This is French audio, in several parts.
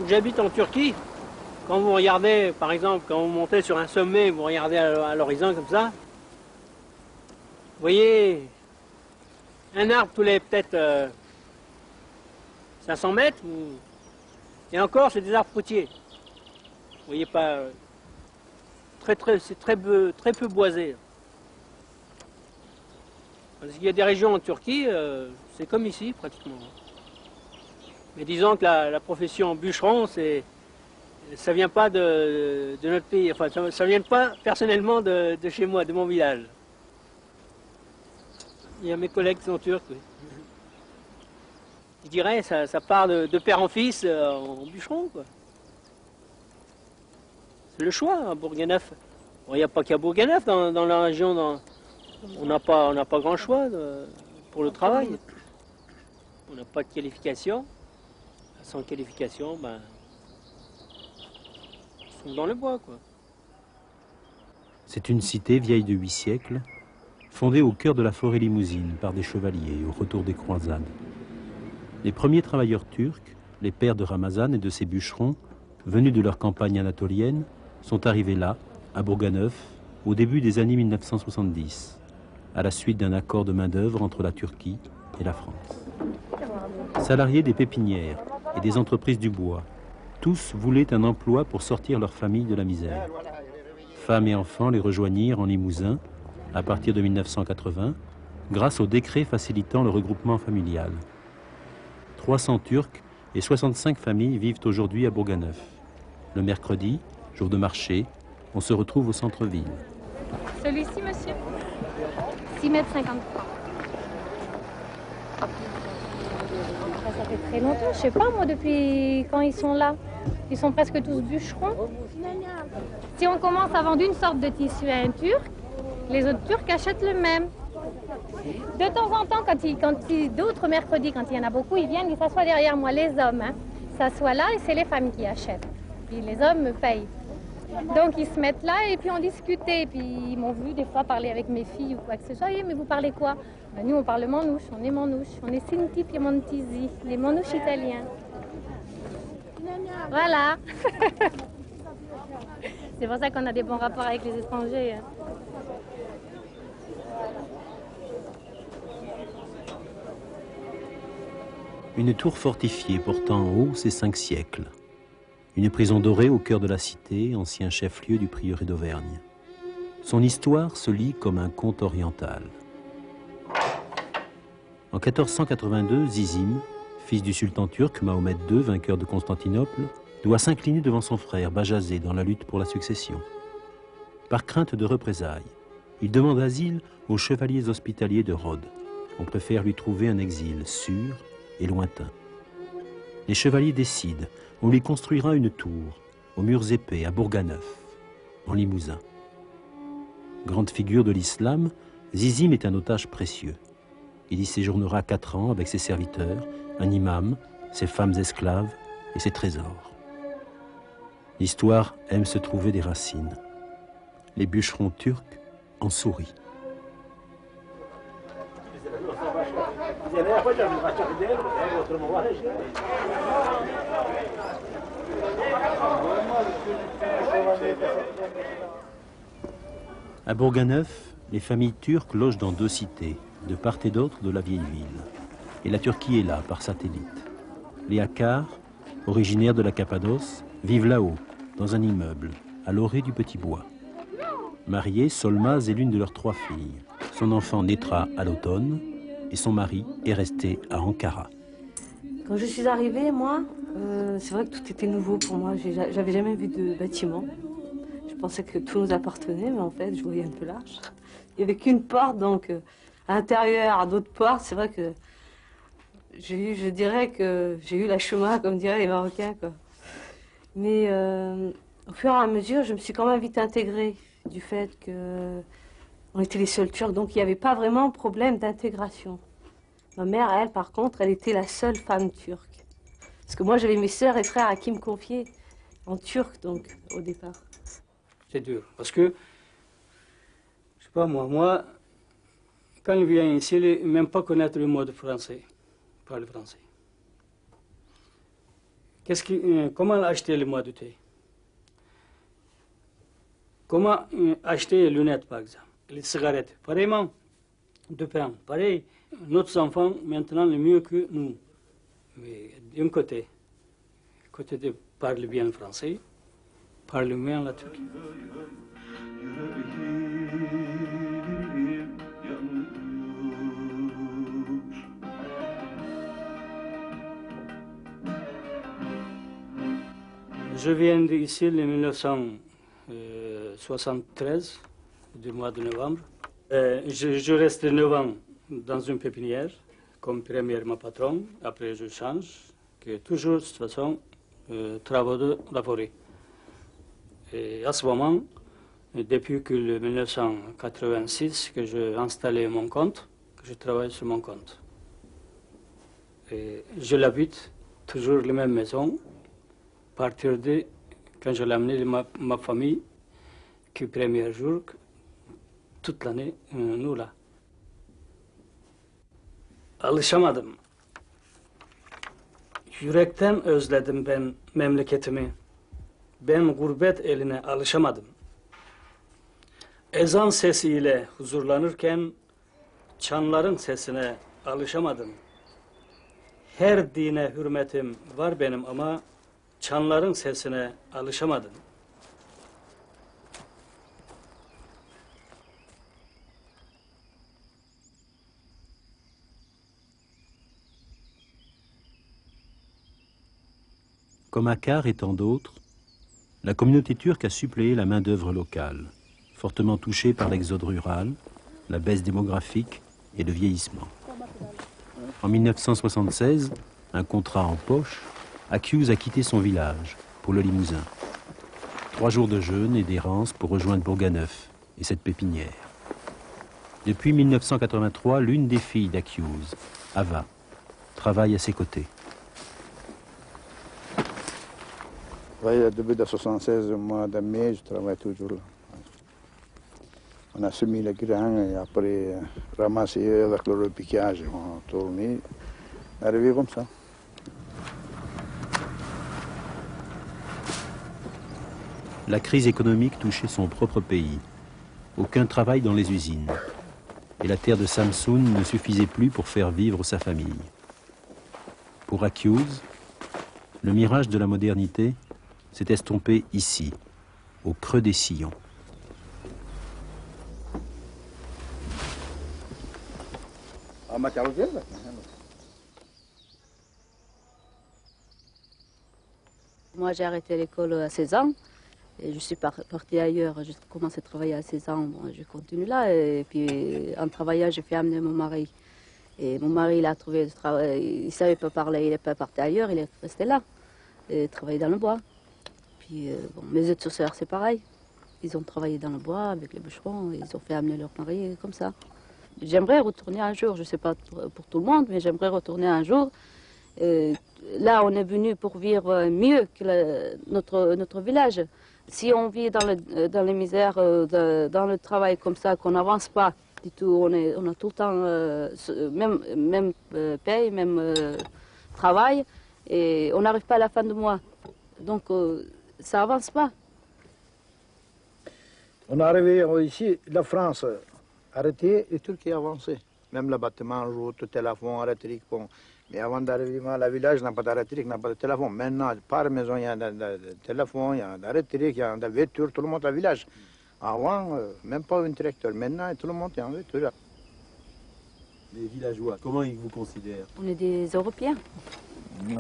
J'habite en Turquie. Quand vous regardez, par exemple, quand vous montez sur un sommet, vous regardez à l'horizon comme ça, vous voyez un arbre tous les peut-être 500 mètres, et encore c'est des arbres fruitiers. Vous voyez pas, c'est très peu boisé. Parce qu'il y a des régions en Turquie, c'est comme ici pratiquement. Mais disons que la profession bûcheron, ça vient pas de notre pays, enfin ça vient pas personnellement de chez moi, de mon village. Il y a mes collègues qui sont turcs, oui. Je dirais, ça part de père en fils en bûcheron, quoi. C'est le choix, à Bourganeuf. Bon, il n'y a pas qu'à Bourganeuf dans la région, on n'a pas grand choix pour le travail. On n'a pas de qualification. Sans qualification, ben, ils sont dans le bois, quoi. C'est une cité vieille de 8 siècles, fondée au cœur de la forêt limousine par des chevaliers au retour des croisades. Les premiers travailleurs turcs, les pères de Ramazan et de ses bûcherons, venus de leur campagne anatolienne, sont arrivés là, à Bourganeuf, au début des années 1970, à la suite d'un accord de main-d'œuvre entre la Turquie et la France. Salariés des pépinières et des entreprises du bois, tous voulaient un emploi pour sortir leur famille de la misère. Femmes et enfants les rejoignirent en Limousin à partir de 1980, grâce au décret facilitant le regroupement familial. 300 Turcs et 65 familles vivent aujourd'hui à Bourganeuf. Le mercredi, jour de marché, on se retrouve au centre-ville. Celui-ci, monsieur, 6,53 m. Ça fait très longtemps, je sais pas moi, depuis quand ils sont là. Ils sont presque tous bûcherons. Si on commence à vendre une sorte de tissu à un Turc, les autres Turcs achètent le même. De temps en temps, d'autres mercredis, quand il y en a beaucoup, ils viennent, ils s'assoient derrière moi, les hommes. S'assoient là et c'est les femmes qui achètent. Puis les hommes me payent. Donc ils se mettent là et puis on discutait. Puis ils m'ont vu des fois parler avec mes filles ou quoi que ce soit. Mais vous parlez quoi? Ben, nous on parle manouche, on est manouche. On est Sinti Piemontesi, les manouches italiens. Voilà. C'est pour ça qu'on a des bons rapports avec les étrangers. Une tour fortifiée portant en haut ses 5 siècles. Une prison dorée au cœur de la cité, ancien chef-lieu du prieuré d'Auvergne. Son histoire se lit comme un conte oriental. En 1482, Zizim, fils du sultan turc Mahomet II, vainqueur de Constantinople, doit s'incliner devant son frère Bajazet dans la lutte pour la succession. Par crainte de représailles, il demande asile aux chevaliers hospitaliers de Rhodes. On préfère lui trouver un exil sûr et lointain. Les chevaliers décident, on lui construira une tour, aux murs épais, à Bourganeuf, en Limousin. Grande figure de l'islam, Zizim est un otage précieux. Il y séjournera 4 ans avec ses serviteurs, un imam, ses femmes esclaves et ses trésors. L'histoire aime se trouver des racines. Les bûcherons turcs en sourient. À Bourganeuf, les familles turques logent dans 2 cités, de part et d'autre de la vieille ville. Et la Turquie est là, par satellite. Les Akars, originaires de la Cappadoce, vivent là-haut, dans un immeuble, à l'orée du Petit Bois. Mariée, Solmaz est l'une de leurs 3 filles. Son enfant naîtra à l'automne et son mari est resté à Ankara. Quand je suis arrivée, moi, c'est vrai que tout était nouveau pour moi. J'avais jamais vu de bâtiment. Je pensais que tout nous appartenait, mais en fait, je voyais un peu large. Il n'y avait qu'une porte, donc à l'intérieur, à d'autres portes, c'est vrai que je dirais que j'ai eu la chouma, comme diraient les Marocains, quoi. Mais au fur et à mesure, je me suis quand même vite intégrée du fait qu'on était les seuls Turcs, donc il n'y avait pas vraiment de problème d'intégration. Ma mère, elle, par contre, elle était la seule femme turque. Parce que moi, j'avais mes sœurs et frères à qui me confier en turc, donc, au départ. C'est dur, parce que sais pas moi, quand il vient ici, il ne même pas connaître le mot de français, parle français. Comment acheter le mois de thé? Comment acheter les lunettes, par exemple, les cigarettes? Pareillement, de pain, pareil. Notre enfant, maintenant, le mieux que nous. Mais d'un côté de parler bien français, parle bien la Turquie. Je viens d'ici en 1973, du mois de novembre. Je reste 9 ans dans une pépinière, comme première ma patronne. Après, je change, que toujours, de toute façon, travaux de la forêt. Et à ce moment, depuis que le 1986, que j'ai installé mon compte, que je travaille sur mon compte. Et je l'habite toujours la même maison. À partir de quand je l'ai amené ma famille, que le premier jour, toute l'année, nous là. Alışamadım. Yürekten özledim ben memleketimi. Ben gurbet eline alışamadım. Ezan sesiyle huzurlanırken çanların sesine alışamadım. Her dine hürmetim var benim ama çanların sesine alışamadım. Comme Akkar et tant d'autres, la communauté turque a suppléé la main-d'œuvre locale, fortement touchée par l'exode rural, la baisse démographique et le vieillissement. En 1976, un contrat en poche, Akiouz a quitté son village pour le Limousin. 3 jours de jeûne et d'errance pour rejoindre Bourganeuf et cette pépinière. Depuis 1983, l'une des filles d'Akiouz, Ava, travaille à ses côtés. Depuis 1976, au mois de mai, je travaille toujours là. On a semé le grain et après ramassé avec le repiquage, on a tourné, arrivé comme ça. La crise économique touchait son propre pays. Aucun travail dans les usines. Et la terre de Samsun ne suffisait plus pour faire vivre sa famille. Pour Akiouz, le mirage de la modernité s'est estompé ici, au creux des sillons. Moi, j'ai arrêté l'école à 16 ans. Et je suis partie ailleurs. J'ai commencé à travailler à 16 ans. Bon, je continue là. Et puis, en travaillant, j'ai fait amener mon mari. Et mon mari, il a trouvé du travail. Il ne savait pas parler. Il n'est pas parti ailleurs. Il est resté là. Et travaillé dans le bois. Puis, bon, mes autres sœurs, c'est pareil. Ils ont travaillé dans le bois avec les bûcherons. Ils ont fait amener leur mari comme ça. J'aimerais retourner un jour. Je ne sais pas pour tout le monde, mais j'aimerais retourner un jour. Là, on est venu pour vivre mieux que notre village. Si on vit dans les misères, dans le travail comme ça, qu'on n'avance pas du tout, on a tout le temps même paye, même travail, et on n'arrive pas à la fin du mois. Donc, ça avance pas. On est arrivé ici, la France arrêtée et Turquie avancée. Même le bâtiment, route, téléphone, électrique, bon. Mais avant d'arriver à la village, il n'y a pas d'électrique, il n'y a pas de téléphone. Maintenant, par maison, il y a un téléphone, il y a un électrique, il y a une voiture, tout le monde à village. Avant, même pas un tracteur. Maintenant, tout le monde est en voiture. Les villageois, comment ils vous considèrent? On est des Européens. Oui.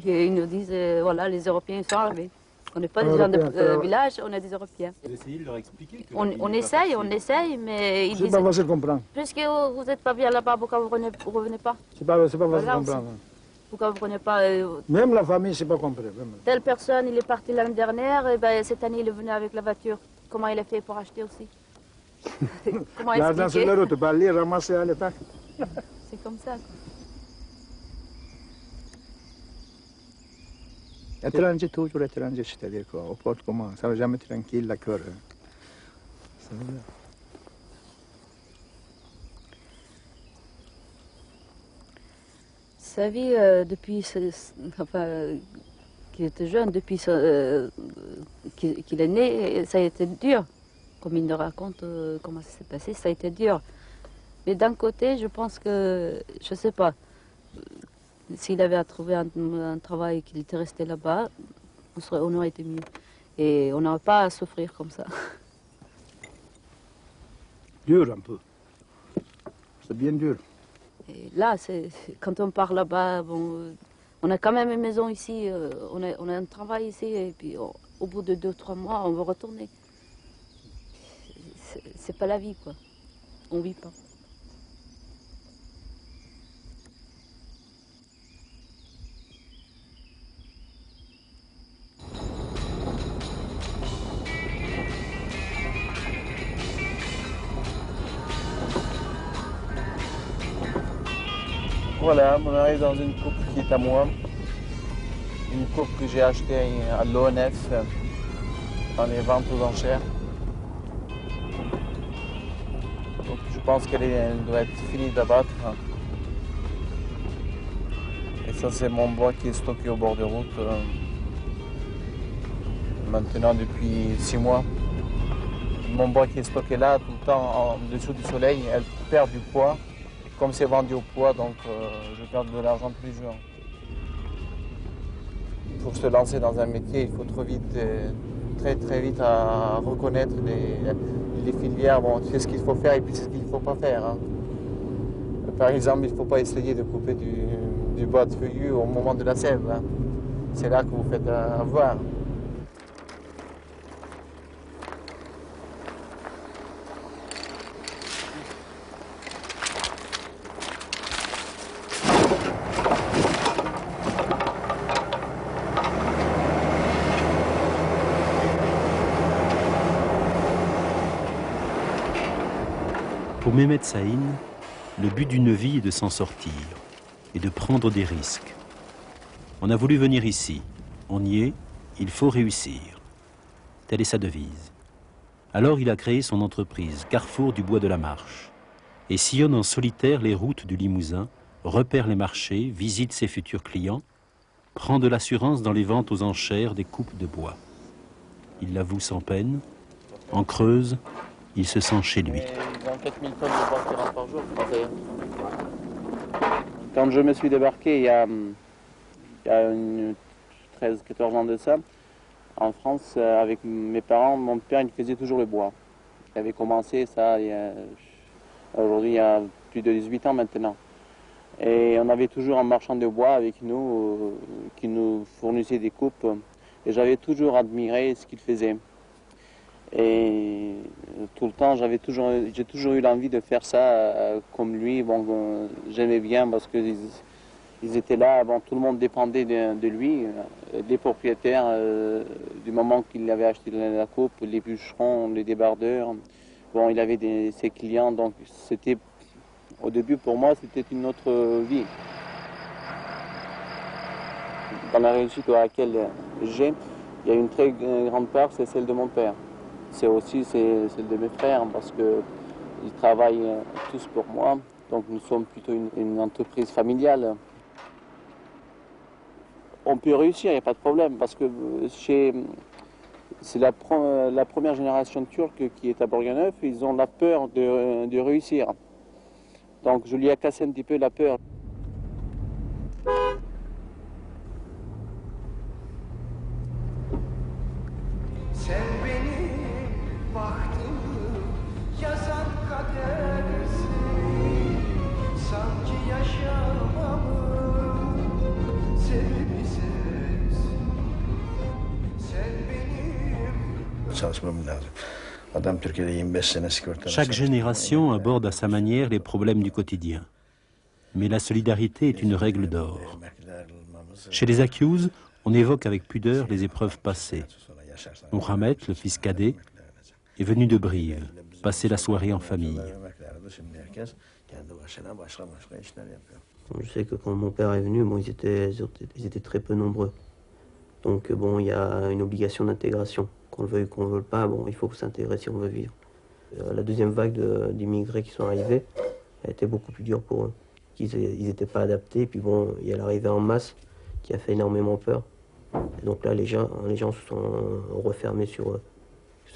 Ils nous disent, voilà, les Européens sont arrivés. On n'est pas des gens de village, on est des Européens. Vous essayez de leur expliquer que On essaye, mais ils C'est disent... pas facile de comprendre. Puisque vous n'êtes pas bien là-bas, pourquoi vous revenez pas? C'est pas facile Voilà, de comprendre. Pourquoi vous ne prenez pas... Même la famille, c'est pas compris. Telle personne, il est parti l'année dernière, et ben, cette année, il est venu avec la voiture. Comment il a fait pour acheter aussi? Comment L'argent sur expliquer? la route, tu peux aller ramasser à l'état. C'est comme ça. Étranger, toujours étranger, c'est-à-dire quoi, au porte comment, ça va jamais tranquille, la cœur. sa vie depuis qu'il était jeune, depuis qu'il est né, ça a été dur. Comme il nous raconte comment ça s'est passé, ça a été dur. Mais d'un côté, je pense que, je ne sais pas, s'il avait trouvé un travail et qu'il était resté là-bas, on aurait été mieux. Et on n'aurait pas à souffrir comme ça. Dur un peu. C'est bien dur. Et là, quand on part là-bas, bon, on a quand même une maison ici, on a un travail ici, et puis au bout de 2-3 mois, on veut retourner. C'est pas la vie, quoi. On vit pas. Voilà, on arrive dans une coupe qui est à moi. Une coupe que j'ai achetée à l'ONF dans les ventes aux enchères. Donc je pense qu'elle doit être finie d'abattre. Et ça c'est mon bois qui est stocké au bord de route maintenant depuis 6 mois. Mon bois qui est stocké là tout le temps en dessous du soleil, elle perd du poids. Comme c'est vendu au poids, donc je perds de l'argent tous les jours. Pour se lancer dans un métier, il faut trop vite, très vite à reconnaître les filières. Bon, tu sais ce qu'il faut faire et puis ce qu'il ne faut pas faire. Hein. Par exemple, il ne faut pas essayer de couper du bois de feuillu au moment de la sève. Hein. C'est là que vous faites avoir. Pour Mehmet Sahin, le but d'une vie est de s'en sortir et de prendre des risques. On a voulu venir ici, on y est, il faut réussir. Telle est sa devise. Alors il a créé son entreprise, Carrefour du Bois de la Marche, et sillonne en solitaire les routes du Limousin, repère les marchés, visite ses futurs clients, prend de l'assurance dans les ventes aux enchères des coupes de bois. Il l'avoue sans peine, en Creuse, il se sent chez lui. Ils ont 4000 tonnes de bois qui rentrent par jour, Quand je me suis débarqué il y a 13-14 ans de ça, en France, avec mes parents, mon père il faisait toujours le bois. Il avait commencé ça aujourd'hui il y a plus de 18 ans maintenant. Et on avait toujours un marchand de bois avec nous qui nous fournissait des coupes. Et j'avais toujours admiré ce qu'il faisait. Et tout le temps, j'ai toujours eu l'envie de faire ça comme lui. Bon, j'aimais bien parce qu'ils étaient là. Bon, tout le monde dépendait de lui, les propriétaires, du moment qu'il avait acheté la coupe, les bûcherons, les débardeurs. Bon, il avait ses clients, donc c'était, au début pour moi, c'était une autre vie. Dans la réussite à laquelle j'ai, il y a une très grande part, c'est celle de mon père. C'est aussi celle de mes frères parce qu'ils travaillent tous pour moi. Donc nous sommes plutôt une entreprise familiale. On peut réussir, il n'y a pas de problème parce que c'est la première génération turque qui est à Bourganeuf. Ils ont la peur de réussir. Donc je lui ai cassé un petit peu la peur. Chaque génération aborde à sa manière les problèmes du quotidien. Mais la solidarité est une règle d'or. Chez les Akyuz, on évoque avec pudeur les épreuves passées. Mohamed, le fils cadet, est venu de Brive, passer la soirée en famille. Je sais que quand mon père est venu, bon, ils étaient très peu nombreux. Donc bon, il y a une obligation d'intégration. Qu'on le veuille ou qu'on ne le veuille pas, bon, il faut s'intégrer si on veut vivre. La deuxième vague d'immigrés qui sont arrivés a été beaucoup plus dure pour eux. qu'ils n'étaient pas adaptés. Et puis bon, il y a l'arrivée en masse qui a fait énormément peur. Et donc là, les gens se sont refermés sur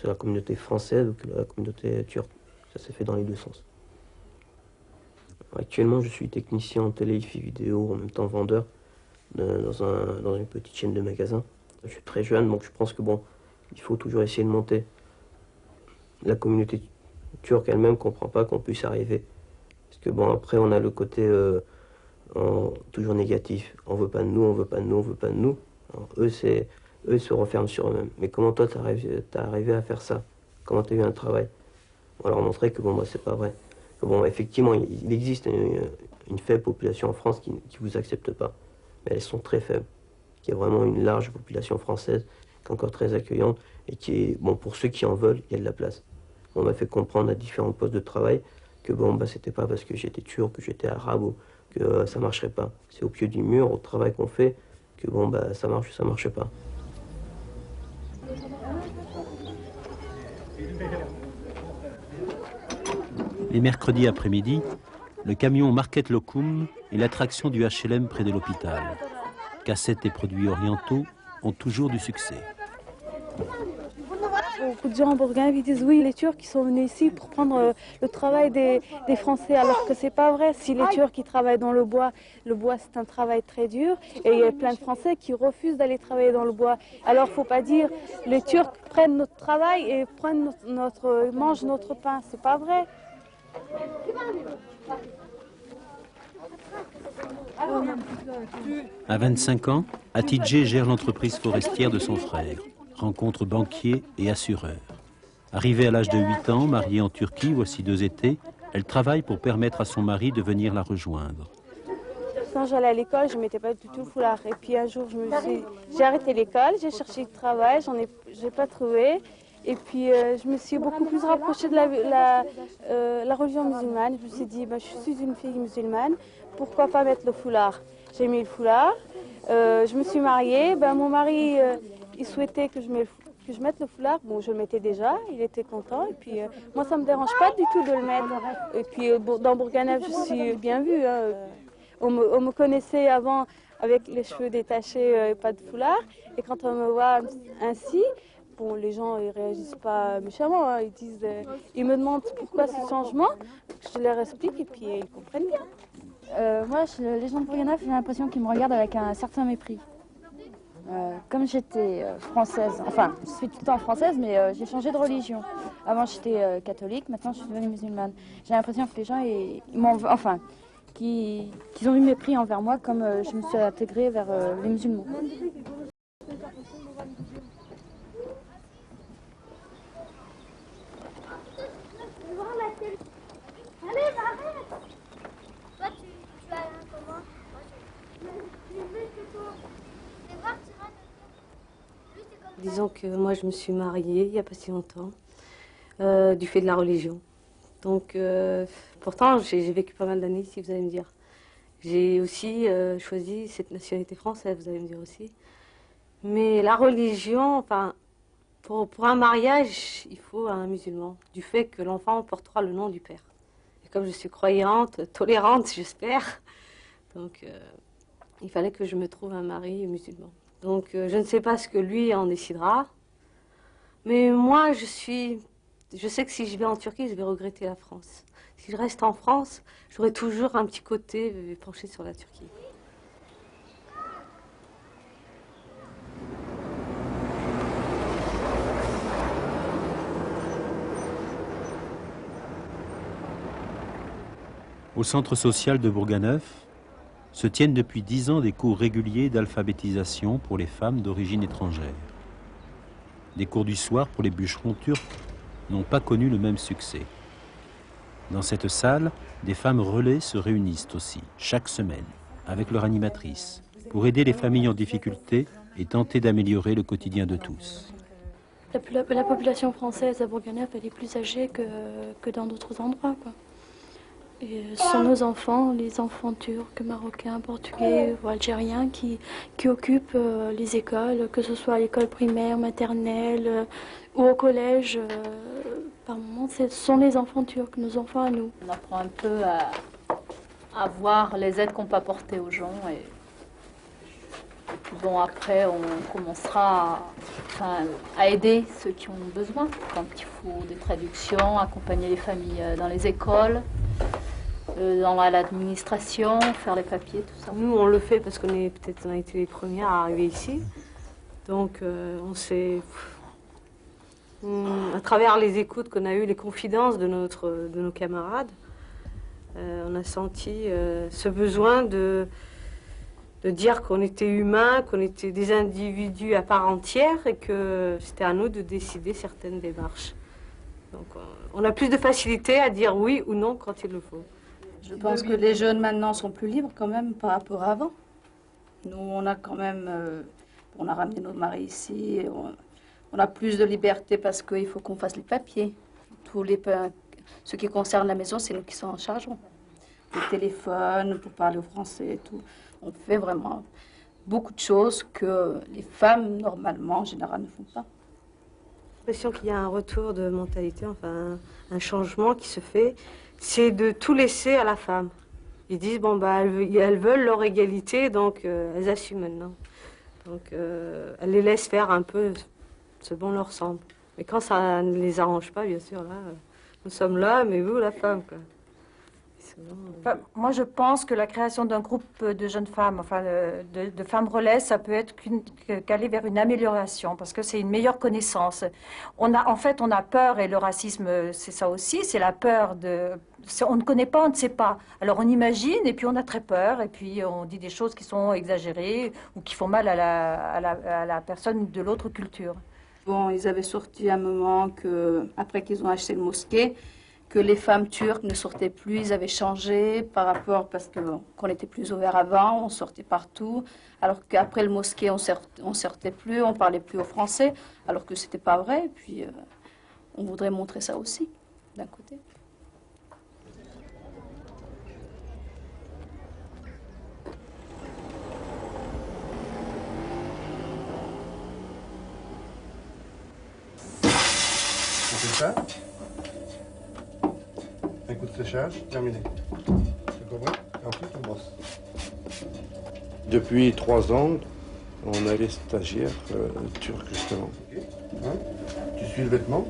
la communauté française ou la communauté turque. Ça s'est fait dans les deux sens. Actuellement, je suis technicien en télé, vidéo, en même temps vendeur dans une petite chaîne de magasins. Je suis très jeune, donc je pense que bon, il faut toujours essayer de monter. La communauté turque elle-même ne comprend pas qu'on puisse arriver. Parce que bon, après, on a le côté toujours négatif. On veut pas de nous, on veut pas de nous, on veut pas de nous. Alors, eux, ils se referment sur eux-mêmes. Mais comment toi, t'as arrivé à faire ça? Comment t'as eu un travail? On leur montrer que bon, bah, c'est pas vrai. Que bon, effectivement, il existe une faible population en France qui vous accepte pas. Mais elles sont très faibles. Il y a vraiment une large population française qui est encore très accueillante et qui est, bon, pour ceux qui en veulent, il y a de la place. On m'a fait comprendre à différents postes de travail que bon, bah, c'était pas parce que j'étais turc, que j'étais arabe ou que ça marcherait pas. C'est au pied du mur, au travail qu'on fait, que bon, bah, ça marche pas. Les mercredis après-midi, le camion Market Locum est l'attraction du HLM près de l'hôpital. Cassettes et produits orientaux ont toujours du succès. Beaucoup de gens en Bourgogne disent oui, les Turcs qui sont venus ici pour prendre le travail des Français, alors que c'est pas vrai. Si les Turcs qui travaillent dans le bois c'est un travail très dur et il y a plein de Français qui refusent d'aller travailler dans le bois. Alors faut pas dire les Turcs prennent notre travail et mangent notre pain, c'est pas vrai. À 25 ans, Hatice gère l'entreprise forestière de son frère, rencontre banquiers et assureurs. Arrivée à l'âge de 8 ans, mariée en Turquie, voici 2 étés, elle travaille pour permettre à son mari de venir la rejoindre. Quand j'allais à l'école, je ne mettais pas du tout le foulard. Et puis un jour, j'ai arrêté l'école, j'ai cherché du travail, j'ai pas trouvé. Et puis je me suis beaucoup plus rapprochée de la religion musulmane. Je me suis dit, bah, je suis une fille musulmane, pourquoi pas mettre le foulard? J'ai mis le foulard, je me suis mariée, ben, mon mari il souhaitait que je mette le foulard. Bon, je le mettais déjà, il était content. Et puis moi, ça ne me dérange pas du tout de le mettre. Et puis dans Bourganeuf, je suis bien vue. Hein. On me connaissait avant avec les cheveux détachés et pas de foulard. Et quand on me voit ainsi, bon, les gens ne réagissent pas méchamment. Hein. Ils me demandent pourquoi ce changement. Je leur explique et puis ils comprennent bien. Moi, les gens de Bourganeuf, j'ai l'impression qu'ils me regardent avec un certain mépris. Comme j'étais française, enfin, je suis tout le temps française, mais j'ai changé de religion. Avant, j'étais catholique, maintenant, je suis devenue musulmane. J'ai l'impression que les gens, qu'ils ont eu mépris envers moi, comme je me suis intégrée vers les musulmans. Disons que moi je me suis mariée il n'y a pas si longtemps, du fait de la religion. Donc pourtant j'ai vécu pas mal d'années ici, vous allez me dire. J'ai aussi choisi cette nationalité française, vous allez me dire aussi. Mais la religion, enfin, pour un mariage, il faut un musulman, du fait que l'enfant portera le nom du père. Et comme je suis croyante, tolérante, j'espère, donc il fallait que je me trouve un mari musulman. Donc je ne sais pas ce que lui en décidera, mais moi je sais que si je vais en Turquie, je vais regretter la France. Si je reste en France, j'aurai toujours un petit côté penché sur la Turquie. Au centre social de Bourganeuf se tiennent depuis 10 ans des cours réguliers d'alphabétisation pour les femmes d'origine étrangère. Des cours du soir pour les bûcherons turcs n'ont pas connu le même succès. Dans cette salle, des femmes relais se réunissent aussi, chaque semaine, avec leur animatrice, pour aider les familles en difficulté et tenter d'améliorer le quotidien de tous. La population française à Bourganeuf, elle est plus âgée que dans d'autres endroits, quoi. Et ce sont nos enfants, les enfants turcs, marocains, portugais ou algériens qui occupent les écoles, que ce soit à l'école primaire, maternelle ou au collège. Par moment, ce sont les enfants turcs, nos enfants à nous. On apprend un peu à voir les aides qu'on peut apporter aux gens. Et puis bon, après, on commencera à aider ceux qui ont besoin, quand il faut des traductions, accompagner les familles dans les écoles, dans l'administration, faire les papiers, tout ça. Nous, on le fait parce qu'on a été les premiers à arriver ici. Donc, on s'est... à travers les écoutes qu'on a eues, les confidences de nos camarades, on a senti ce besoin de dire qu'on était humains, qu'on était des individus à part entière et que c'était à nous de décider certaines démarches. Donc, on a plus de facilité à dire oui ou non quand il le faut. Je pense que les jeunes maintenant sont plus libres quand même par rapport à avant. Nous, on a quand même, on a ramené nos maris ici, on a plus de liberté parce qu'il faut qu'on fasse les papiers. Ce qui concerne la maison, c'est nous qui s'en en chargeons. Le téléphone, pour parler au français et tout. On fait vraiment beaucoup de choses que les femmes, normalement, en général, ne font pas. J'ai l'impression qu'il y a un retour de mentalité, enfin un changement qui se fait. C'est de tout laisser à la femme. Ils disent, bon, bah, elles veulent leur égalité, donc elles assument maintenant. Donc elles les laissent faire un peu ce dont leur semble. Mais quand ça ne les arrange pas, bien sûr, là, nous sommes là, mais vous, la femme, quoi. Enfin, moi, je pense que la création d'un groupe de jeunes femmes, enfin de femmes relais, ça peut être qu'aller vers une amélioration, parce que c'est une meilleure connaissance. En fait, on a peur, et le racisme, c'est ça aussi, c'est la peur de... On ne connaît pas, on ne sait pas. Alors on imagine, et puis on a très peur, et puis on dit des choses qui sont exagérées, ou qui font mal à la personne de l'autre culture. Bon, ils avaient sorti un moment après qu'ils ont acheté le mosquée, que les femmes turques ne sortaient plus, ils avaient changé par rapport, parce qu'on était plus ouvert avant, on sortait partout, alors qu'après le mosquée, on sortait plus, on parlait plus au français, alors que c'était pas vrai, puis on voudrait montrer ça aussi, d'un côté. C'est ça. Un coup de séchage, terminé. C'est compris? Et ensuite, on brosse. Depuis 3 ans, on a les stagiaires turcs, justement. Okay. Hein? Tu suis le vêtement?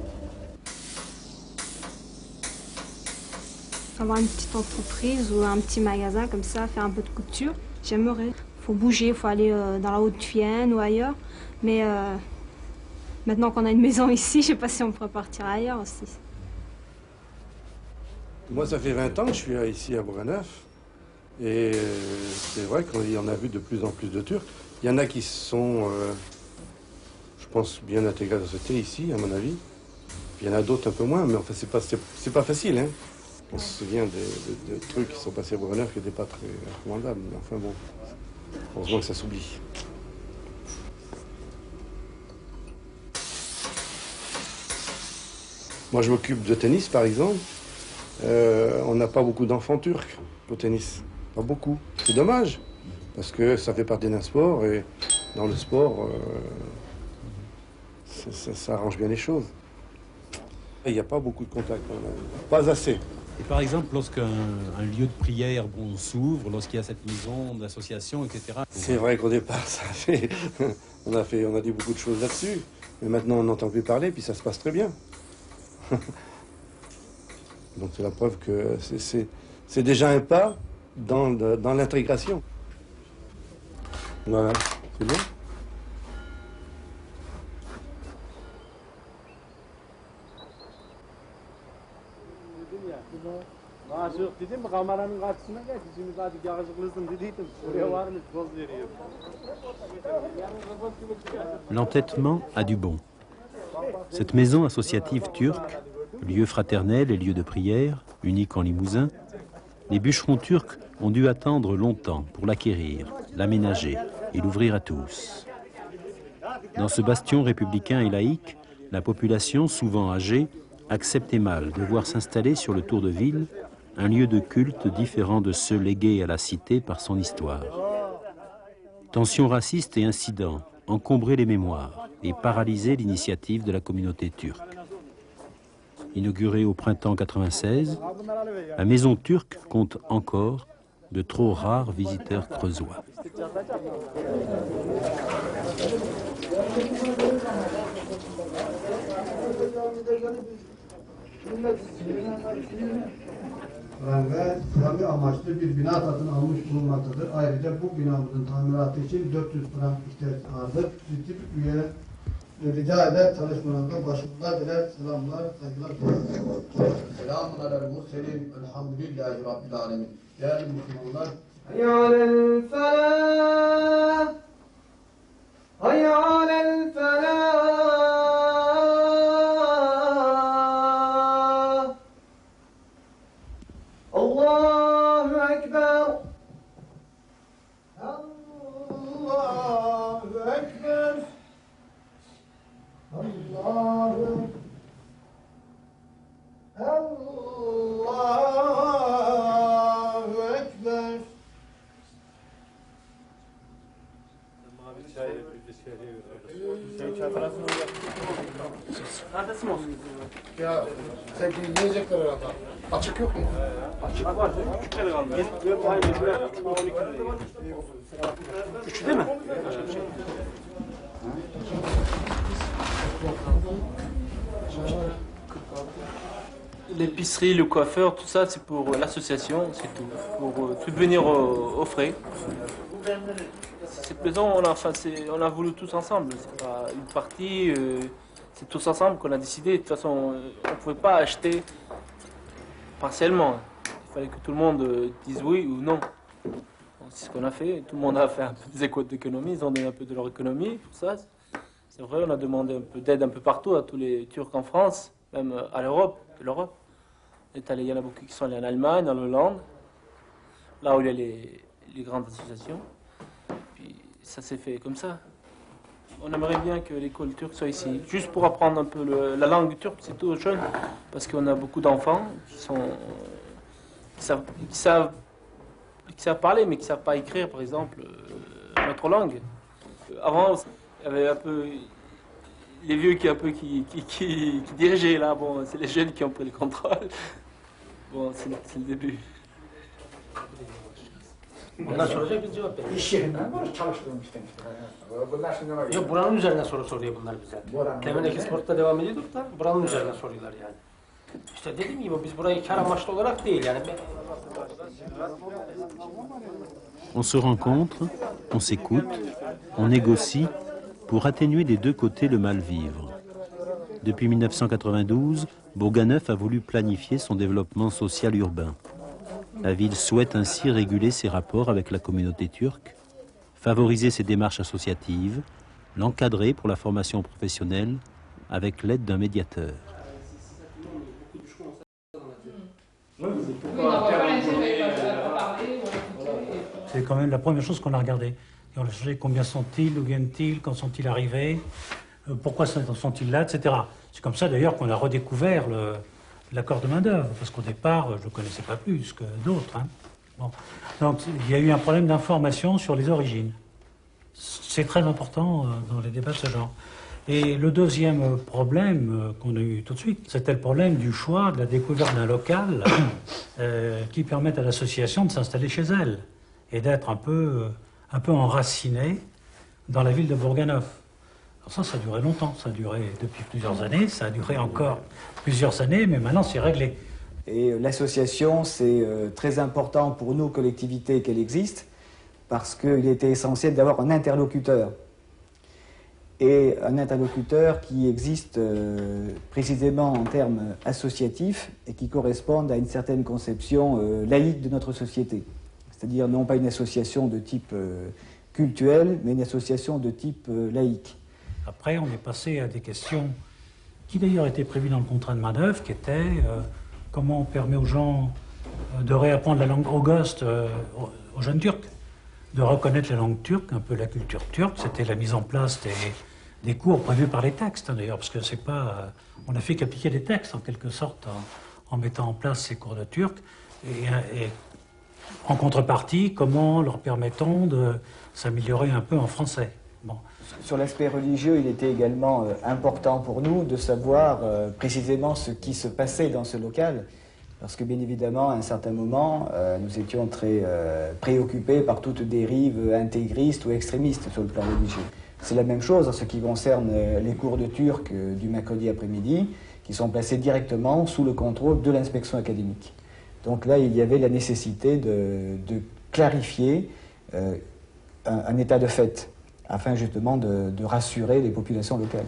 Avoir une petite entreprise ou un petit magasin comme ça, faire un peu de couture, j'aimerais. Il faut bouger, il faut aller dans la Haute-Vienne ou ailleurs. Mais maintenant qu'on a une maison ici, je ne sais pas si on pourrait partir ailleurs aussi. Moi, ça fait 20 ans que je suis ici à Bourg-en-Neuf. Et c'est vrai qu'on en a vu de plus en plus de Turcs. Il y en a qui sont, je pense, bien intégrés à la société ici, à mon avis. Puis il y en a d'autres un peu moins, mais enfin, c'est pas facile. Hein. On se souvient des trucs qui sont passés à Bourg-en-Neuf qui n'étaient pas très recommandables. Mais enfin bon, heureusement que ça s'oublie. Moi, je m'occupe de tennis, par exemple. On n'a pas beaucoup d'enfants turcs au tennis. Pas beaucoup. C'est dommage, parce que ça fait partie d'un sport, et dans le sport, ça arrange bien les choses. Il n'y a pas beaucoup de contacts, pas assez. Et par exemple, lorsqu'un lieu de prière s'ouvre, lorsqu'il y a cette maison d'association, etc. C'est vrai qu'au départ, on a dit beaucoup de choses là-dessus, mais maintenant on n'entend plus parler, puis ça se passe très bien. Donc c'est la preuve que c'est déjà un pas dans l'intégration. Voilà, c'est bien. L'entêtement a du bon. Cette maison associative turque, lieu fraternel et lieu de prière, unique en Limousin, les bûcherons turcs ont dû attendre longtemps pour l'acquérir, l'aménager et l'ouvrir à tous. Dans ce bastion républicain et laïque, la population, souvent âgée, acceptait mal de voir s'installer sur le tour de ville un lieu de culte différent de ceux légués à la cité par son histoire. Tensions racistes et incidents encombraient les mémoires et paralysaient l'initiative de la communauté turque. Inaugurée au printemps 96, la maison turque compte encore de trop rares visiteurs creusois. Ve cami amaçlı bir bina satın almış bulunmaktadır. Ayrıca bu binamızın tamiratı için 400 frank ihtiyaç vardır. Ciddi bir üyeye rica eder çalışmalarında başarılar diler. Selamlar, saygılar. Selamun aleyhi ve sellem. Elhamdülillahi Rabbil alemin. Değerli Müslümanlar. Hayyâlel felâh. Hayyâlel felâh. Allahu Ekber. Allahu Ekber. Allahu Ekber. Neredesin olsun? Ya sen yiyecekler herhalde. Açık yok mu? Açık var. 3 kere kaldı. Hayır, 3 değil mi? L'épicerie, le coiffeur, tout ça, c'est pour l'association, c'est tout. Pour subvenir aux frais. C'est plaisant, on a voulu tous ensemble. C'est pas une partie, c'est tous ensemble qu'on a décidé. De toute façon, on ne pouvait pas acheter partiellement. Il fallait que tout le monde dise oui ou non. C'est ce qu'on a fait. Tout le monde a fait un peu des écoles d'économie, ils ont donné un peu de leur économie pour ça. C'est vrai, on a demandé un peu d'aide un peu partout à tous les Turcs en France, même à l'Europe, de l'Europe. Il y en a beaucoup qui sont allés en Allemagne, en Hollande, là où il y a les grandes associations. Puis ça s'est fait comme ça. On aimerait bien que l'école turque soit ici, juste pour apprendre un peu la langue turque, c'est tout jeune, parce qu'on a beaucoup d'enfants qui savent parler, mais qui ne savent pas écrire, par exemple, notre langue. Avant, il y avait un peu les vieux qui dirigeaient là. Bon, c'est les jeunes qui ont pris le contrôle. Bon, c'est le début. Bundan soracak bir cevap verin. İş yerinden var, çalıştırmıştım işte. Bunlar şimdi yok, buranın üzerine soru soruyor bunlar bize. Demin Export'ta devam ediyorduk da buranın üzerine soruyorlar yani. İşte dediğim gibi biz burayı kar amaçlı olarak değil yani. On se rencontre, on s'écoute, on négocie pour atténuer des deux côtés le mal-vivre. Depuis 1992, Bourganeuf a voulu planifier son développement social urbain. La ville souhaite ainsi réguler ses rapports avec la communauté turque, favoriser ses démarches associatives, l'encadrer pour la formation professionnelle avec l'aide d'un médiateur. C'est quand même la première chose qu'on a regardée. Et on a cherché combien sont-ils, d'où viennent-ils, quand sont-ils arrivés, pourquoi sont-ils là, etc. C'est comme ça d'ailleurs qu'on a redécouvert l'accord de main-d'œuvre, parce qu'au départ, je ne le connaissais pas plus que d'autres. Hein. Bon. Donc il y a eu un problème d'information sur les origines. C'est très important dans les débats de ce genre. Et le deuxième problème qu'on a eu tout de suite, c'était le problème du choix, de la découverte d'un local qui permette à l'association de s'installer chez elle et d'être un peu enraciné dans la ville de Bourganeuf. Alors ça a duré longtemps, ça a duré depuis plusieurs années, ça a duré encore plusieurs années, mais maintenant c'est réglé. Et l'association, c'est très important pour nous, collectivités, qu'elle existe, parce qu'il était essentiel d'avoir un interlocuteur. Et un interlocuteur qui existe précisément en termes associatifs et qui correspondent à une certaine conception laïque de notre société. C'est-à-dire non pas une association de type cultuel, mais une association de type laïque. Après, on est passé à des questions qui d'ailleurs étaient prévues dans le contrat de main-d'œuvre, qui étaient comment on permet aux gens de réapprendre la langue, aux gosses, aux jeunes Turcs, de reconnaître la langue turque, un peu la culture turque. C'était la mise en place des cours prévus par les textes, hein, d'ailleurs, parce que c'est pas, on n'a fait qu'appliquer les textes en quelque sorte en mettant en place ces cours de turc. Et en contrepartie, comment leur permettons de s'améliorer un peu en français. Bon. Sur l'aspect religieux, il était également important pour nous de savoir précisément ce qui se passait dans ce local. Parce que bien évidemment, à un certain moment, nous étions très préoccupés par toute dérive intégriste ou extrémiste sur le plan religieux. C'est la même chose en ce qui concerne les cours de turc du mercredi après-midi, qui sont placés directement sous le contrôle de l'inspection académique. Donc là, il y avait la nécessité de clarifier un état de fait, afin justement de rassurer les populations locales.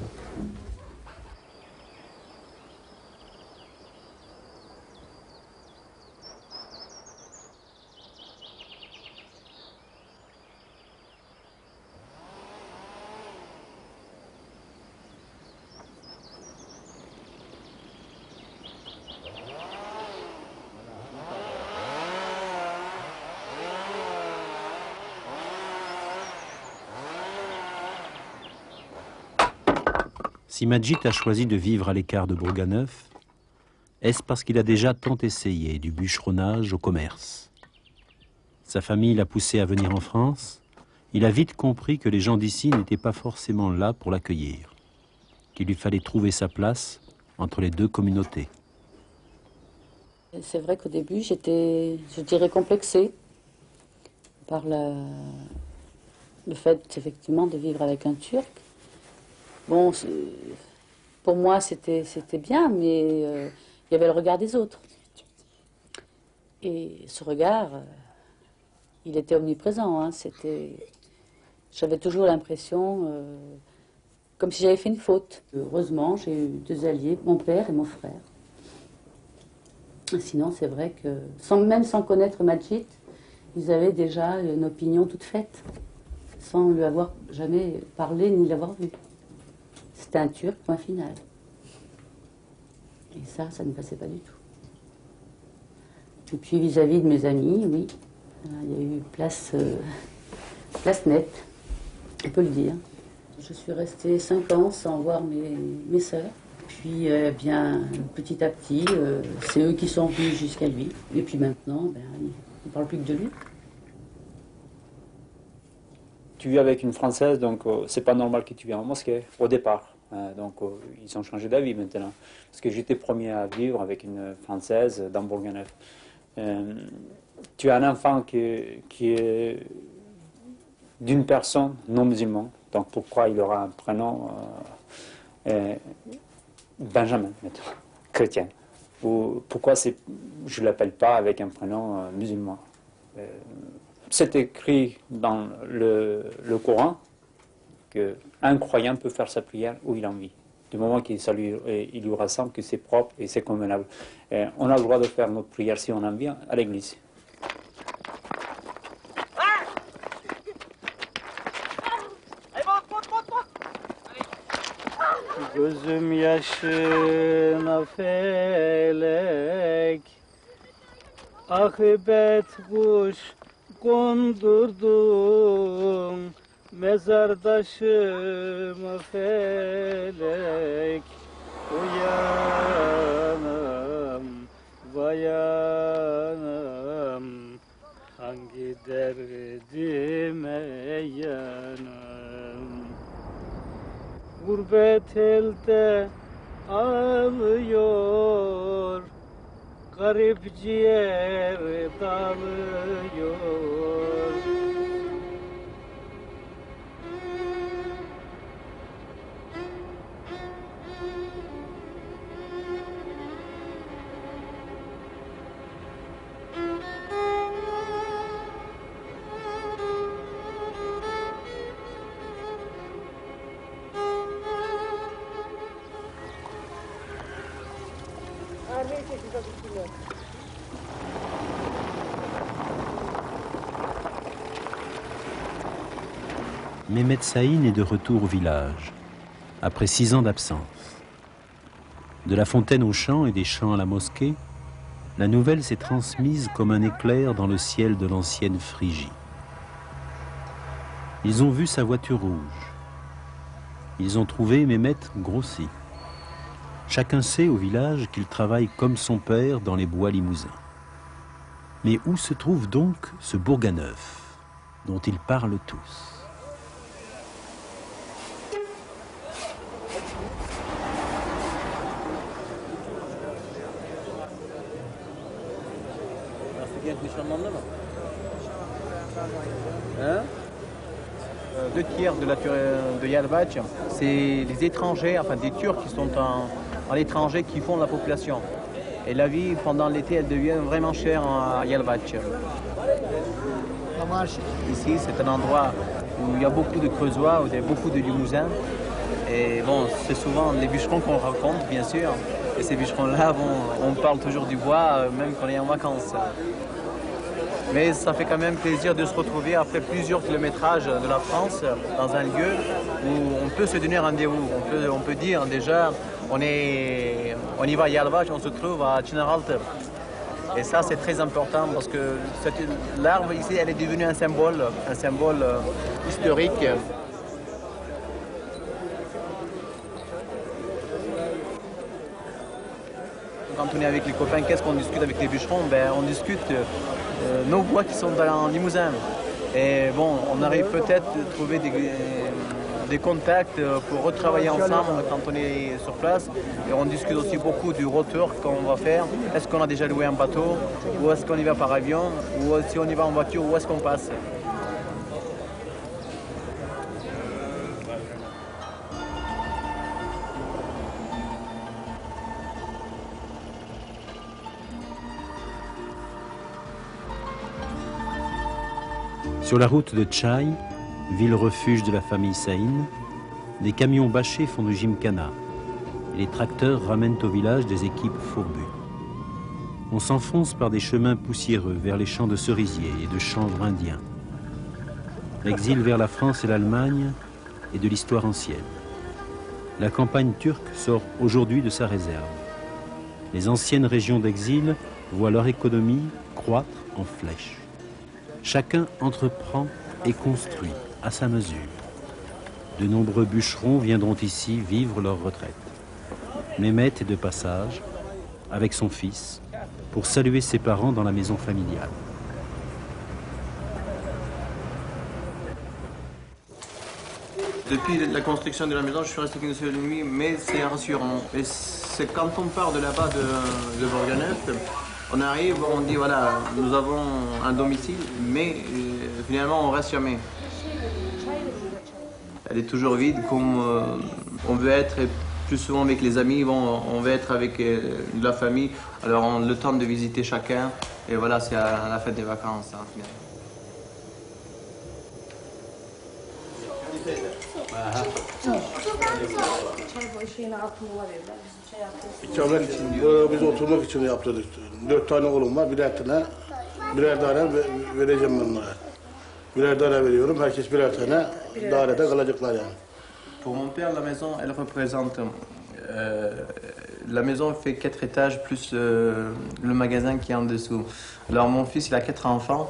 Si Majid a choisi de vivre à l'écart de Bourganeuf, est-ce parce qu'il a déjà tant essayé du bûcheronnage au commerce? Sa famille l'a poussé à venir en France. Il a vite compris que les gens d'ici n'étaient pas forcément là pour l'accueillir, qu'il lui fallait trouver sa place entre les deux communautés. C'est vrai qu'au début, j'étais, je dirais, complexée par le fait, effectivement, de vivre avec un Turc. Bon, pour moi, c'était bien, mais il y avait le regard des autres. Et ce regard, il était omniprésent. Hein, j'avais toujours l'impression, comme si j'avais fait une faute. Heureusement, j'ai eu deux alliés, mon père et mon frère. Sinon, c'est vrai que, même sans connaître Majid, ils avaient déjà une opinion toute faite, sans lui avoir jamais parlé ni l'avoir vu. C'était un Turc, point final. Et ça ne passait pas du tout. Et puis vis-à-vis de mes amis, oui, il y a eu place nette, on peut le dire. Je suis restée 5 ans sans voir mes sœurs. Puis, bien, petit à petit, c'est eux qui sont venus jusqu'à lui. Et puis maintenant, il ne parle plus que de lui. Tu vis avec une Française, donc c'est pas normal que tu viennes en mosquée, au départ. Donc ils ont changé d'avis maintenant. Parce que j'étais premier à vivre avec une Française dans Bourganeuf. Tu as un enfant qui est d'une personne non musulmane. Donc pourquoi il aura un prénom Benjamin, maintenant, chrétien? Ou pourquoi je ne l'appelle pas avec un prénom musulman? C'est écrit dans le Coran qu'un croyant peut faire sa prière où il en vit. Du moment qu'il lui rassemble, que c'est propre et c'est convenable. On a le droit de faire notre prière si on en vient à l'église. Gözüm yaşına felek, akıbet kuş kondurdum, mezardaşımı felek. Uyanım, bayanım, hangi derdime yanım. Gurbet elde ağlıyor, garip ciğer dağılıyor. Mehmet Saïn est de retour au village, après 6 ans d'absence. De la fontaine aux champs et des champs à la mosquée, la nouvelle s'est transmise comme un éclair dans le ciel de l'ancienne Phrygie. Ils ont vu sa voiture rouge. Ils ont trouvé Mehmet grossi. Chacun sait au village qu'il travaille comme son père dans les bois limousins. Mais où se trouve donc ce Bourganeuf dont ils parlent tous? fonctionnement hein? 2 tiers de Yalvaç, c'est les étrangers, enfin des Turcs qui sont à l'étranger qui font la population. Et la vie pendant l'été, elle devient vraiment chère à Yalvaç. Ici, c'est un endroit où il y a beaucoup de Creusois, où il y a beaucoup de Limousins. Et bon, c'est souvent les bûcherons qu'on rencontre, bien sûr. Et ces bûcherons-là, on parle toujours du bois, même quand on est en vacances. Mais ça fait quand même plaisir de se retrouver après plusieurs kilométrages de la France, dans un lieu où on peut se donner rendez-vous. On peut dire déjà, on y va à Yalvaç, on se trouve à Çınaraltı. Et ça, c'est très important parce que l'arbre ici, elle est devenue un symbole historique. Quand on est avec les copains, qu'est-ce qu'on discute avec les bûcherons? On discute nos bois qui sont en Limousin. Et bon, on arrive peut-être à trouver des contacts pour retravailler ensemble quand on est sur place. Et on discute aussi beaucoup du retour qu'on va faire. Est-ce qu'on a déjà loué un bateau? Ou est-ce qu'on y va par avion? Ou si on y va en voiture, où est-ce qu'on passe? Sur la route de Çay, ville-refuge de la famille Saïn, des camions bâchés font du gymkhana et les tracteurs ramènent au village des équipes fourbues. On s'enfonce par des chemins poussiéreux vers les champs de cerisiers et de chanvre indiens. L'exil vers la France et l'Allemagne est de l'histoire ancienne. La campagne turque sort aujourd'hui de sa réserve. Les anciennes régions d'exil voient leur économie croître en flèche. Chacun entreprend et construit à sa mesure. De nombreux bûcherons viendront ici vivre leur retraite. Mehmet est de passage, avec son fils, pour saluer ses parents dans la maison familiale. Depuis la construction de la maison, je suis resté qu'une seule nuit, mais c'est rassurant. Et c'est quand on part de là-bas de Bourganeuf, on arrive, on dit voilà, nous avons un domicile, mais finalement on reste jamais. Elle est toujours vide comme on veut être, et plus souvent avec les amis, on veut être avec la famille, alors on a le temps de visiter chacun, et voilà, c'est à la fête des vacances. Hein, finalement. İkamet için biz oturmak için yaptırdık. 4 tane oğlum var, birer daire vereceğim ben onlara. Birer daire veriyorum, herkes birer tane dairede kalacaklar yani. Pour mon père, la maison, elle représente... la maison fait 4 étages plus le magasin qui est en dessous. Alors mon fils, il a 4 enfants.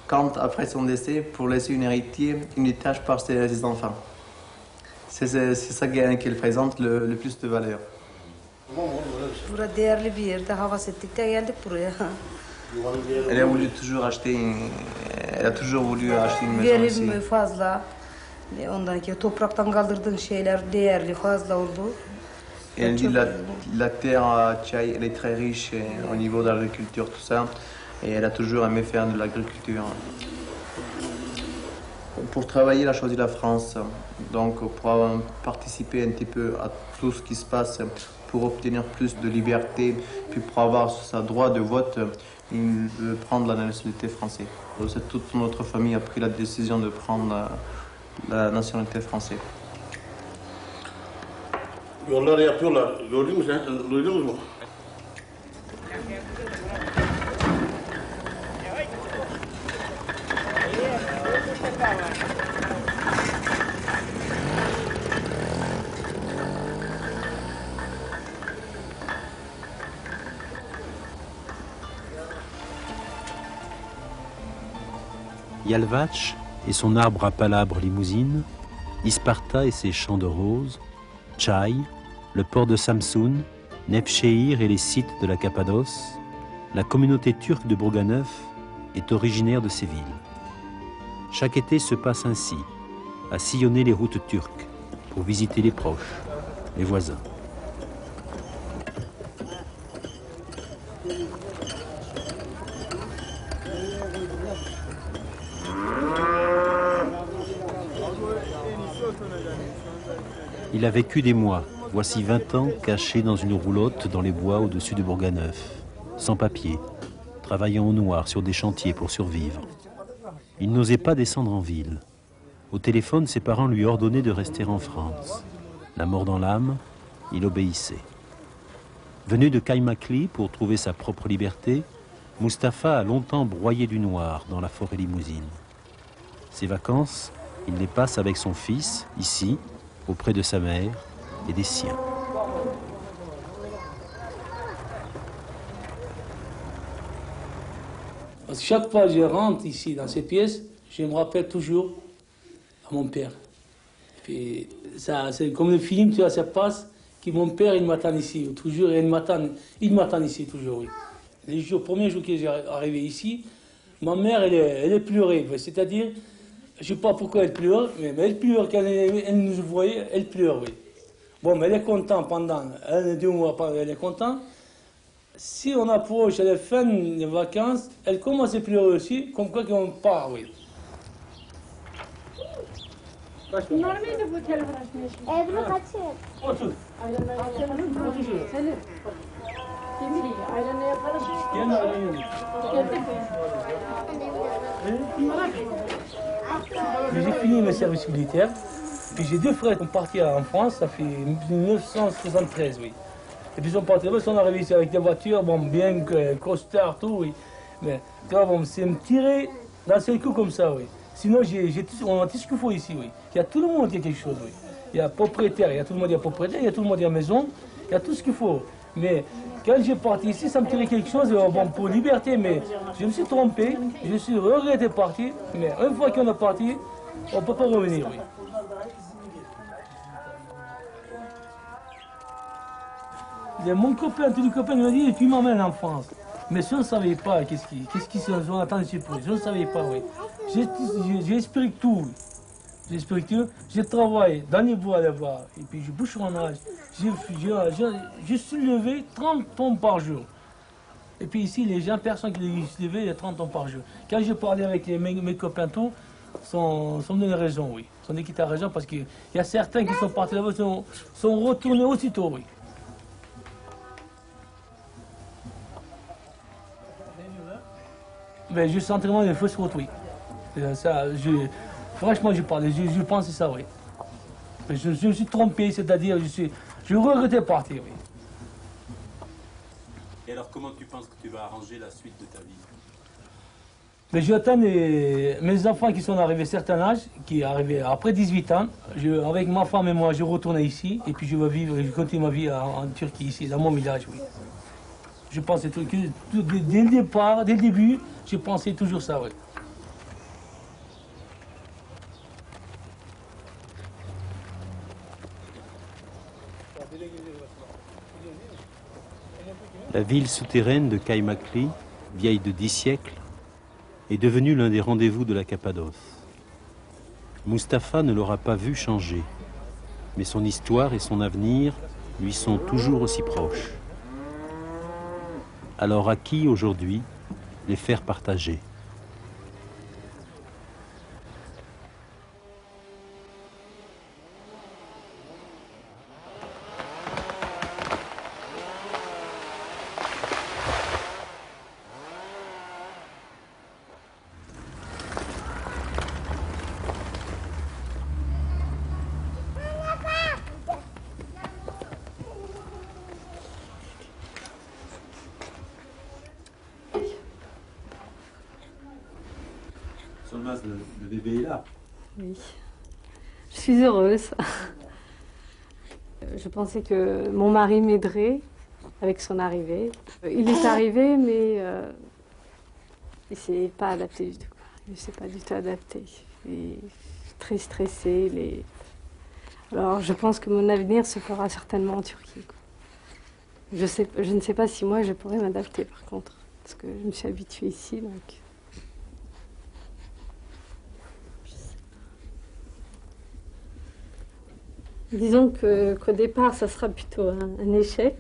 Quand, après son décès, pour laisser une héritier, une étage par ses enfants. C'est ça qu'elle présente le plus de valeur. Burada değerli bir yerde havas ettik de geldik buraya. Elle a voulu toujours acheter, elle a toujours voulu acheter une maison ici. Verim fazla. Ondan ki topraktan kaldırdığın şeyler değerli fazla oldu. Elle dit la terre à Çay, elle est très riche au niveau de l'agriculture, tout ça. Et elle a toujours aimé faire de l'agriculture. Pour travailler, elle a choisi la France. Donc pour participer un petit peu à tout ce qui se passe, pour obtenir plus de liberté, puis pour avoir son droit de vote, il veut prendre la nationalité française. Toute notre famille a pris la décision de prendre la nationalité française. Yolları yapıyorlar. Gördün mü sen? Duydunuz mu? Yalvaç et son arbre à palabres limousine, Isparta et ses champs de roses, Çay, le port de Samsun, Nevşehir et les sites de la Cappadoce, la communauté turque de Bourganeuf est originaire de ces villes. Chaque été se passe ainsi, à sillonner les routes turques pour visiter les proches, les voisins. Il a vécu des mois, voici 20 ans, caché dans une roulotte dans les bois au-dessus de Bourganeuf, sans papier, travaillant au noir sur des chantiers pour survivre. Il n'osait pas descendre en ville. Au téléphone, ses parents lui ordonnaient de rester en France. La mort dans l'âme, il obéissait. Venu de Kaymakli pour trouver sa propre liberté, Mustapha a longtemps broyé du noir dans la forêt limousine. Ses vacances, il les passe avec son fils, ici, auprès de sa mère et des siens. Parce que chaque fois que je rentre ici dans ces pièces, je me rappelle toujours à mon père. Puis ça, c'est comme le film, tu vois, ça passe, que mon père, il m'attend ici, toujours, il m'attend ici, toujours, oui. Le premier jour que j'ai arrivé ici, ma mère, elle est pleurée, c'est-à-dire, je ne sais pas pourquoi elle pleure, mais elle pleure, quand elle nous voyait, elle pleure, oui. Bon, mais elle est contente pendant 2 mois, elle est contente. Si on approche à la fin des vacances, elle commence à pleurer aussi, comme quoi qu'on part, oui. Bunlar mıydı bu telefon açmış? Ebru kaçır. Otur. Otur şuraya. Selim. Kim ayranla yapalım. Gel ayranla. J'ai fini mes services militaires, puis j'ai 2 frères qui sont partis en France, ça fait 1973, oui. Et puis ils sont partis là-bas, ils sont arrivés ici avec des voitures, bon, bien costard, tout, oui. Mais quand bon, c'est me tirer d'un seul coup comme ça, oui. Sinon, on a tout ce qu'il faut ici, oui. Il y a tout le monde qui a quelque chose, oui. Il y a propriétaire, il y a tout le monde qui a propriétaire, il y a tout le monde qui a maison, il y a tout ce qu'il faut. Mais quand j'ai parti ici, ça me tirait quelque chose bon, pour liberté, mais je me suis trompé, je suis regretté de partir, mais une fois qu'on est parti, on ne peut pas revenir, oui. Et mon copain, tous les copains m'ont dit, tu m'emmènes en France. Mais je ne savais pas qu'est-ce qui s'en attend de surprise. Je ne savais pas, oui. J'explique tout. J'explique tout. Je travaille dans les bois là-bas. Et puis je bouche mon âge. Je suis levé 30 tonnes par jour. Et puis ici, les gens, personne qui se levait 30 tonnes par jour. Quand je parlais avec mes copains, tout, sont donné raison, oui. Ils sont dit qu'ils ont raison parce qu'il y a certains qui sont partis là-bas, sont retournés aussitôt, oui. Mais je sens vraiment les fausses routes, oui. Ça, franchement, je parle, je pense que c'est ça, oui. Mais je me suis trompé, c'est-à-dire, je regrettais partir, oui. Et alors, comment tu penses que tu vas arranger la suite de ta vie? Mais j'attends mes enfants qui sont arrivés à un certain âge, qui arrivaient après 18 ans. Avec ma femme et moi, je retourne ici, et puis je vais vivre, je continue ma vie en Turquie, ici, dans mon village, oui. Je pensais dès le départ, dès le début, je pensais toujours ça, oui. La ville souterraine de Kaymakli, vieille de 10 siècles, est devenue l'un des rendez-vous de la Cappadoce. Mustapha ne l'aura pas vu changer, mais son histoire et son avenir lui sont toujours aussi proches. Alors à qui aujourd'hui les faire partager? Le bébé est là. Oui. Je suis heureuse. Je pensais que mon mari m'aiderait avec son arrivée. Il est arrivé, mais il ne s'est pas adapté du tout. Il ne s'est pas du tout adapté. Il est très stressé. Alors, je pense que mon avenir se fera certainement en Turquie. Je ne sais pas si moi, je pourrais m'adapter, par contre. Parce que je me suis habituée ici, donc... Disons qu'au départ, ça sera plutôt un échec.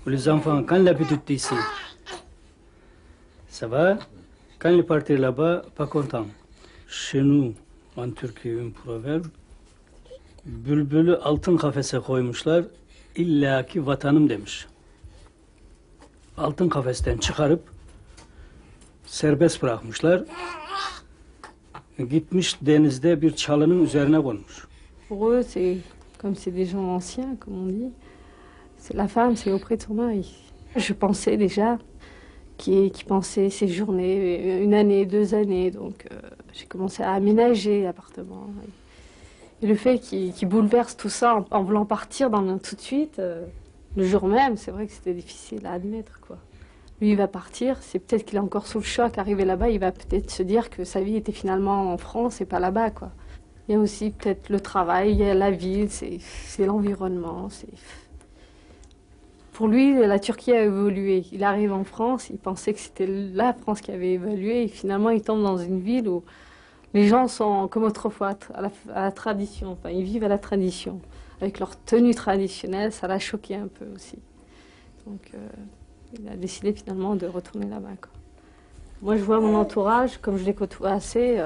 Pour les enfants, quand l'habitude ici, ça va. Quand ils partent là-bas, pas content. Chez nous, en Türkiye, un proverbe. Bülbülü altın kafese koymuşlar, illaki vatanım demiş. Altın kafesten çıkarıp serbest bırakmışlar. Gitmiş denizde bir çalının üzerine konmuş. Pour eux, c'est comme c'est des gens anciens, comme on dit. C'est la femme, c'est auprès de son mari. Je pensais déjà qui pensait séjourner 1 année, 2 années, donc j'ai commencé à aménager l'appartement. Et le fait qu'il bouleverse tout ça en voulant partir tout de suite, le jour même, c'est vrai que c'était difficile à admettre, quoi. Lui, il va partir, c'est peut-être qu'il est encore sous le choc. Arrivé là-bas, il va peut-être se dire que sa vie était finalement en France et pas là-bas, quoi. Il y a aussi peut-être le travail, il y a la ville, c'est l'environnement. Pour lui, la Turquie a évolué. Il arrive en France, il pensait que c'était la France qui avait évolué, et finalement, il tombe dans une ville où les gens sont comme autrefois, à la tradition. Enfin, ils vivent à la tradition. Avec leur tenue traditionnelle, ça l'a choqué un peu aussi. Donc, il a décidé finalement de retourner là-bas, quoi. Moi, je vois mon entourage, comme je les côtoie assez,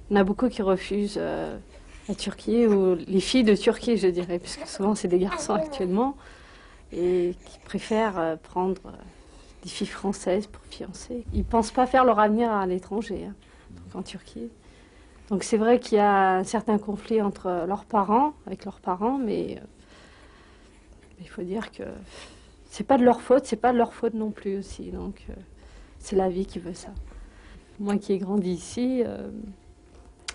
il y en a beaucoup qui refusent la Turquie, ou les filles de Turquie, je dirais, puisque souvent c'est des garçons actuellement, et qui préfèrent prendre des filles françaises pour fiancer. Ils ne pensent pas faire leur avenir à l'étranger, hein, en Turquie. Donc c'est vrai qu'il y a un certain conflit entre leurs parents, mais il faut dire que c'est pas de leur faute, c'est pas de leur faute non plus aussi. Donc c'est la vie qui veut ça. Moi qui ai grandi ici,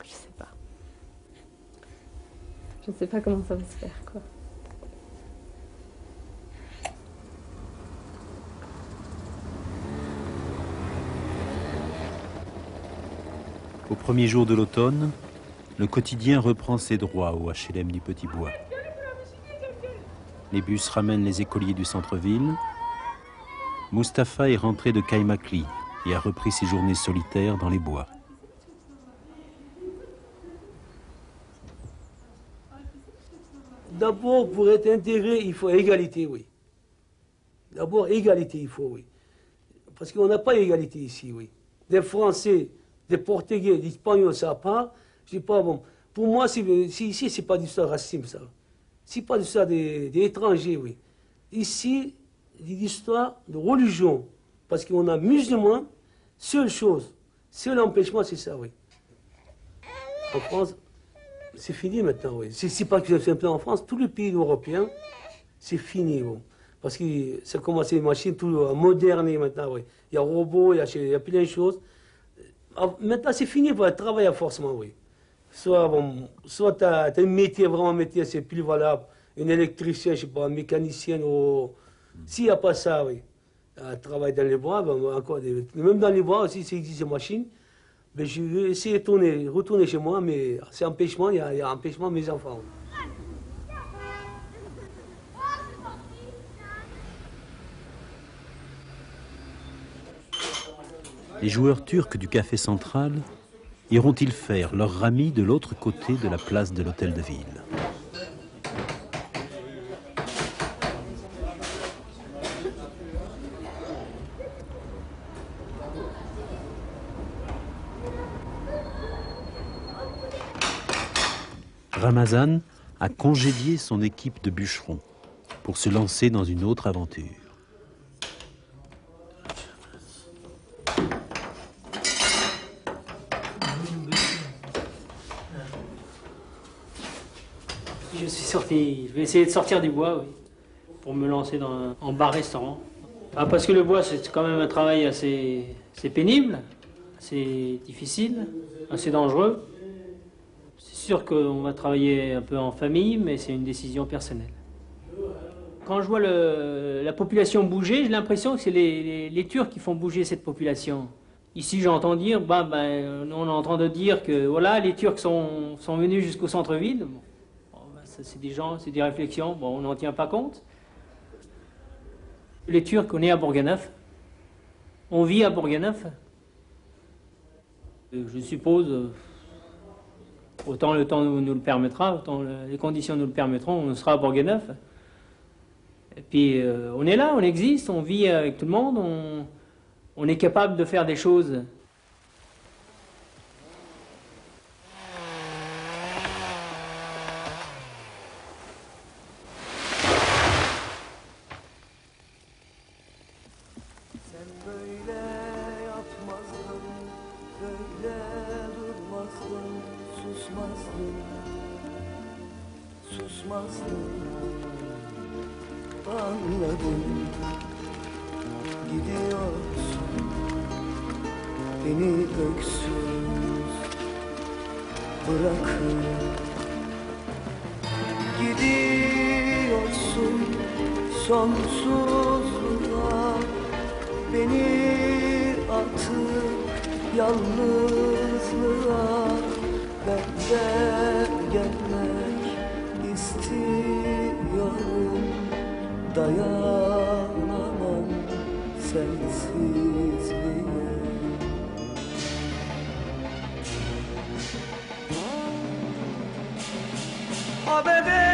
je sais pas. Je ne sais pas comment ça va se faire, quoi. Au premier jour de l'automne, le quotidien reprend ses droits au HLM du Petit Bois. Les bus ramènent les écoliers du centre-ville. Mustapha est rentré de Kaymakli et a repris ses journées solitaires dans les bois. D'abord, pour être intégré, il faut égalité, oui. D'abord, égalité, il faut, oui. Parce qu'on n'a pas égalité ici, oui. Des Français, des Portugais, des Espagnols, ça part. Je dis pas, bon. Pour moi, ici, c'est pas d'histoire racisme, ça. C'est pas d'histoire des étrangers, oui. Ici, c'est l'histoire de religion. Parce qu'on a musulmans, seule chose, seul empêchement, c'est ça, oui. En France, c'est fini maintenant, oui. C'est pas que c'est en France, tous les pays européens, c'est fini, oui. Parce que ça commence les machines tout modernes maintenant, oui. Il y a robots, il y a plein de choses. Maintenant, c'est fini pour le travail à forcément, oui. Soit tu as un métier, vraiment un métier, c'est plus valable. Un électricien, je sais pas, un mécanicien, ou... S'il n'y a pas ça, oui. Travail dans les bois, même dans les bois aussi, c'est existe des machines. Mais je vais essayer de retourner chez moi, mais c'est empêchement, il y a empêchement de mes enfants. Les joueurs turcs du Café Central iront-ils faire leur rami de l'autre côté de la place de l'Hôtel de Ville? Ramazan a congédié son équipe de bûcherons pour se lancer dans une autre aventure. Je vais essayer de sortir du bois, oui, pour me lancer en bar-restaurant. Parce que le bois, c'est quand même un travail assez pénible, assez difficile, assez dangereux. C'est sûr qu'on va travailler un peu en famille, mais c'est une décision personnelle. Quand je vois la population bouger, j'ai l'impression que c'est les Turcs qui font bouger cette population. Ici, j'entends dire, on est en train de dire que voilà, les Turcs sont venus jusqu'au centre-ville. C'est des réflexions, bon, on n'en tient pas compte. Les Turcs, on est à Bourganeuf. On vit à Bourganeuf. Je suppose, autant le temps nous le permettra, autant les conditions nous le permettront, on sera à Bourganeuf. Et puis on est là, on existe, on vit avec tout le monde, on est capable de faire des choses. Anladım, gidiyorsun, beni öksüz bırakıp gidiyorsun sonsuzluğa, beni atıp yalnızlığa. Ben de gelmek istiyorum, dayanamam sensizliğe. Ah bebeğim